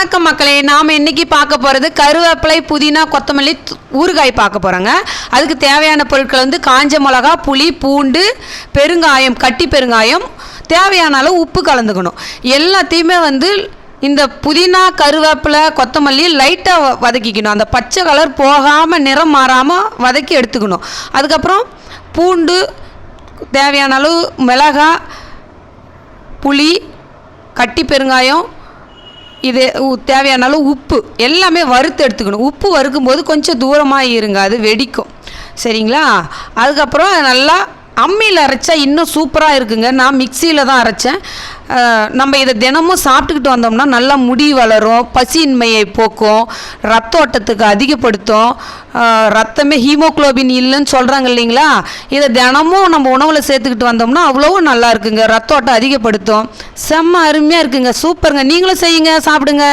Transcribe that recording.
வணக்கம் மக்களே, நாம் இன்றைக்கி பார்க்க போகிறது கருவேப்பிலை, புதினா, கொத்தமல்லி, ஊறுகாய் பார்க்க போகிறோங்க. அதுக்கு தேவையான பொருட்கள் வந்து காஞ்ச மிளகா, புளி, பூண்டு, பெருங்காயம், கட்டி பெருங்காயம், தேவையான அளவு உப்பு கலந்துக்கணும். எல்லாத்தையுமே வந்து இந்த புதினா, கருவேப்பிலை, கொத்தமல்லி லைட்டாக வதக்கிக்கணும். அந்த பச்சை கலர் போகாமல் நிறம் மாறாமல் வதக்கி எடுத்துக்கணும். அதுக்கப்புறம் பூண்டு, தேவையான அளவு மிளகா, புளி, கட்டி பெருங்காயம், இது தேவையான அளவு உப்பு எல்லாமே வறுத்து எடுத்துக்கணும். உப்பு வறுக்கும்போது கொஞ்சம் தூரமாக இருங்க, அது வெடிக்கும். சரிங்களா? அதுக்கப்புறம் நல்லா அம்மியில் அரைச்சா இன்னும் சூப்பராக இருக்குங்க. நான் மிக்சியில் தான் அரைச்சேன். நம்ம இதை தினமும் சாப்பிட்டுக்கிட்டு வந்தோம்னா நல்லா முடி வளரும், பசியின்மையை போக்கும், ரத்த ஓட்டத்துக்கு அதிகப்படுத்தும். ரத்தமே ஹீமோக்ளோபின் இல்லைன்னு சொல்கிறாங்க இல்லைங்களா? இதை தினமும் நம்ம உணவில் சேர்த்துக்கிட்டு வந்தோம்னா அவ்வளோ நல்லா இருக்குங்க. ரத்த ஓட்டம் அதிகப்படுத்தும். செம்ம அருமையாக இருக்குங்க. சூப்பருங்க. நீங்களும் செய்யுங்க, சாப்பிடுங்க.